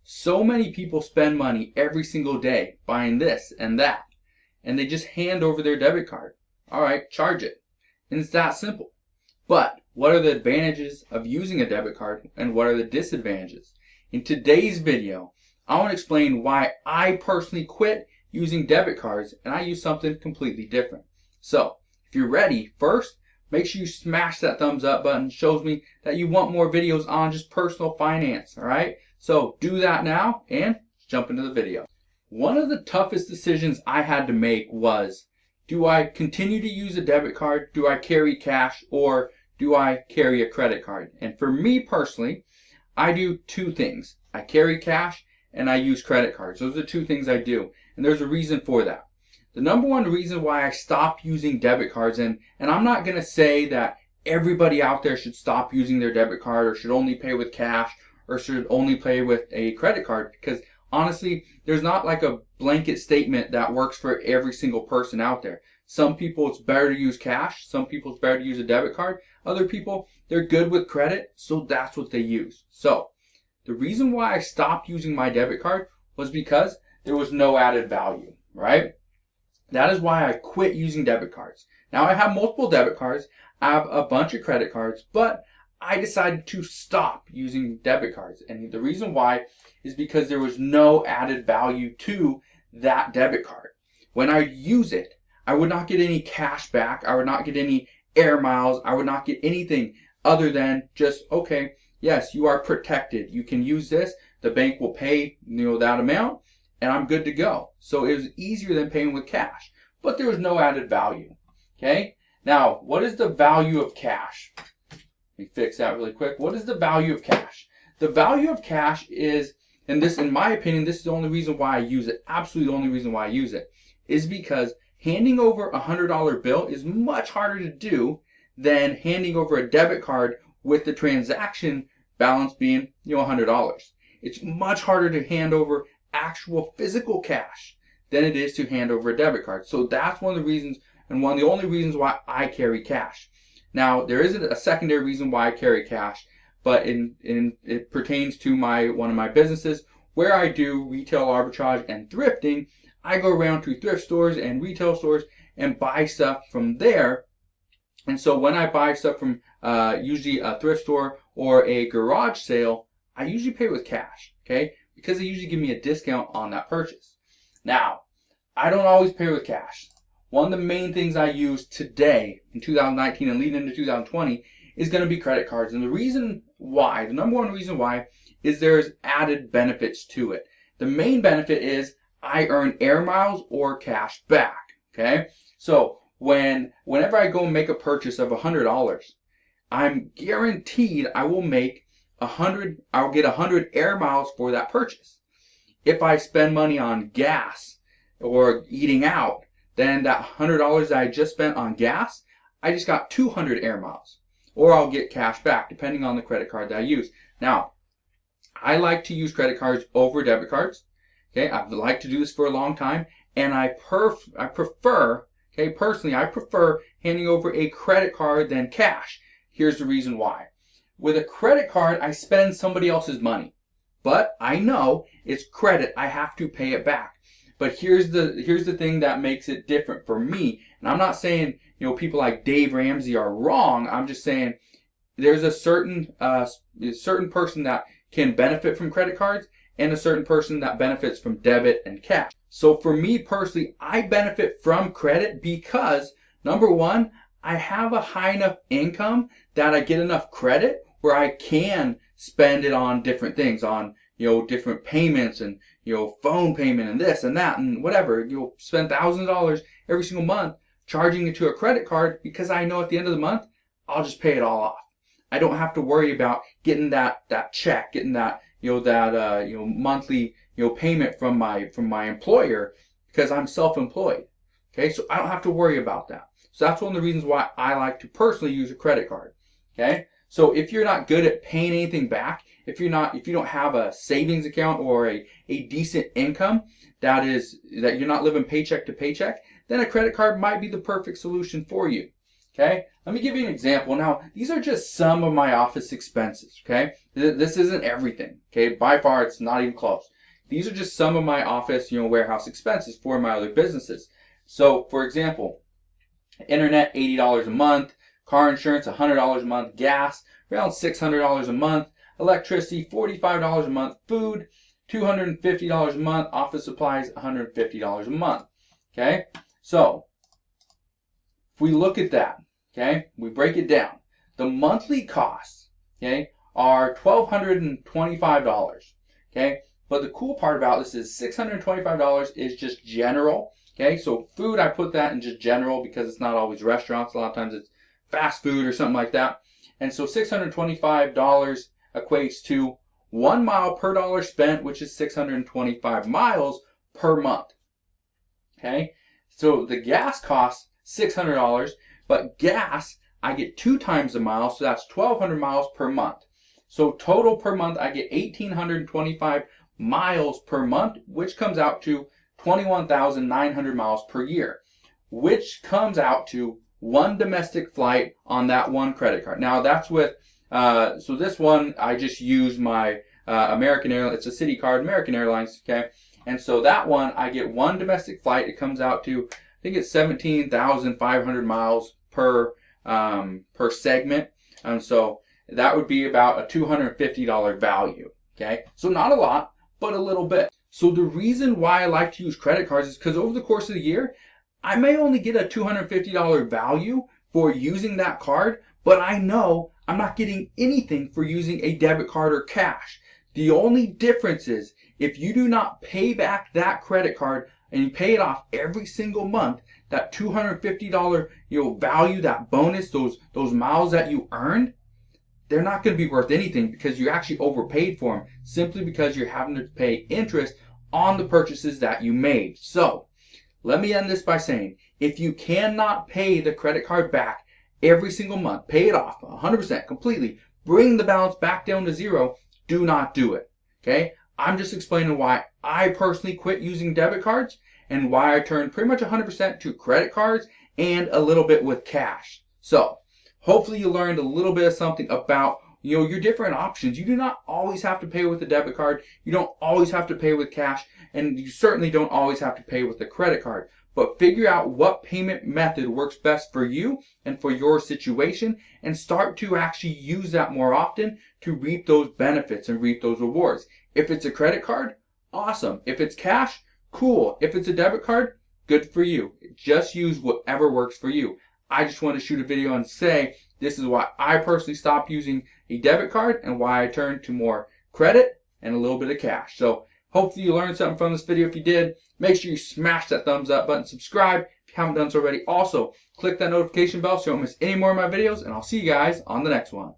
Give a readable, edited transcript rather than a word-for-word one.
So many people spend money every single day buying this and that, and they just hand over their debit card. All right, charge it. And it's that simple. But what are the advantages of using a debit card and what are the disadvantages? In today's video, I want to explain why I personally quit using debit cards and I use something completely different. So, if you're ready, first, make sure you smash that thumbs up button. It shows me that you want more videos on just personal finance, all right? So do that now and jump into the video. One of the toughest decisions I had to make was, do I continue to use a debit card? Do I carry cash? Or do I carry a credit card? And for me personally, I do two things. I carry cash and I use credit cards. Those are the two things I do. And there's a reason for that. The number one reason why I stopped using debit cards, and I'm not going to say that everybody out there should stop using their debit card or should only pay with cash or should only pay with a credit card, because honestly, there's not like a blanket statement that works for every single person out there. Some people it's better to use cash, some people it's better to use a debit card, other people they're good with credit, so that's what they use. So the reason why I stopped using my debit card was because there was no added value, right? That is why I quit using debit cards. Now I have multiple debit cards, I have a bunch of credit cards, but I decided to stop using debit cards. And the reason why is because there was no added value to that debit card. When I use it, I would not get any cash back, I would not get any air miles, I would not get anything other than just, okay, yes, you are protected. You can use this, the bank will pay that amount, and I'm good to go. So it was easier than paying with cash, but there was no added value. Okay, now what is the value of cash? Let me fix that really quick. What is the value of cash? The value of cash is, and this, in my opinion, this is the only reason why I use it, absolutely the only reason why I use it, is because handing over a $100 bill is much harder to do than handing over a debit card with the transaction balance being $100. It's much harder to hand over actual physical cash than it is to hand over a debit card. So that's one of the reasons, and one of the only reasons why I carry cash. Now there isn't a secondary reason why I carry cash, but it pertains to one of my businesses where I do retail arbitrage and thrifting. I go around to thrift stores and retail stores and buy stuff from there. And so when I buy stuff from usually a thrift store or a garage sale, I usually pay with cash, okay? Because they usually give me a discount on that purchase. Now, I don't always pay with cash. One of the main things I use today in 2019 and leading into 2020 is going to be credit cards. And the reason why, the number one reason why, is there's added benefits to it. The main benefit is I earn air miles or cash back, okay? So whenever I go and make a purchase of $100, I'm guaranteed I will make I'll get 100 air miles for that purchase. If I spend money on gas or eating out, then that $100 that I just spent on gas, I just got 200 air miles. Or I'll get cash back, depending on the credit card that I use. Now, I like to use credit cards over debit cards. Okay, I've liked to do this for a long time, and I prefer, okay, personally, I prefer handing over a credit card than cash. Here's the reason why. With a credit card, I spend somebody else's money, but I know it's credit. I have to pay it back. But here's the thing that makes it different for me. And I'm not saying people like Dave Ramsey are wrong. I'm just saying there's a certain person that can benefit from credit cards and a certain person that benefits from debit and cash. So for me personally, I benefit from credit because number one, I have a high enough income that I get enough credit where I can spend it on different things, on different payments and phone payment and this and that and whatever. You'll spend thousands of dollars every single month charging it to a credit card because I know at the end of the month I'll just pay it all off. I don't have to worry about getting that check, getting that monthly payment from my employer because I'm self-employed. Okay, so I don't have to worry about that. So that's one of the reasons why I like to personally use a credit card. Okay, so if you're not good at paying anything back, if you don't have a savings account or a decent income that you're not living paycheck to paycheck, then a credit card might be the perfect solution for you. Okay, let me give you an example. Now, these are just some of my office expenses. Okay, this isn't everything. Okay, by far, it's not even close. These are just some of my office, warehouse expenses for my other businesses. So, for example, internet $80 a month, car insurance $100 a month, gas around $600 a month, electricity $45 a month, food $250 a month, office supplies $150 a month. Okay, so if we look at that, okay, we break it down. The monthly costs, okay, are $1,225. Okay, but the cool part about this is $625 is just general. Okay, so food, I put that in just general because it's not always restaurants. A lot of times it's fast food or something like that. And so $625 equates to 1 mile per dollar spent, which is 625 miles per month. Okay, so the gas costs $600, but gas, I get 2 times the mile, so that's 1,200 miles per month. So total per month, I get 1,825 miles per month, which comes out to 21,900 miles per year, which comes out to one domestic flight on that one credit card. Now that's with, so this one, I just use my American Airlines, it's a city card, American Airlines, okay? And so that one, I get one domestic flight. It comes out to, I think it's 17,500 miles per segment. And so that would be about a $250 value, okay? So not a lot, but a little bit. So the reason why I like to use credit cards is because over the course of the year, I may only get a $250 value for using that card, but I know I'm not getting anything for using a debit card or cash. The only difference is if you do not pay back that credit card and you pay it off every single month, that $250 value, that bonus, those miles that you earned, they're not going to be worth anything because you actually overpaid for them simply because you're having to pay interest on the purchases that you made. So let me end this by saying, if you cannot pay the credit card back every single month, pay it off 100% completely, bring the balance back down to zero, do not do it. Okay? I'm just explaining why I personally quit using debit cards and why I turned pretty much 100% to credit cards and a little bit with cash. So hopefully you learned a little bit of something about your different options. You do not always have to pay with a debit card. You don't always have to pay with cash, and you certainly don't always have to pay with a credit card. But figure out what payment method works best for you and for your situation, and start to actually use that more often to reap those benefits and reap those rewards. If it's a credit card, awesome. If it's cash, cool. If it's a debit card, good for you. Just use whatever works for you. I just want to shoot a video and say this is why I personally stopped using a debit card and why I turned to more credit and a little bit of cash. So hopefully you learned something from this video. If you did, make sure you smash that thumbs up button, subscribe if you haven't done so already. Also, click that notification bell so you don't miss any more of my videos, and I'll see you guys on the next one.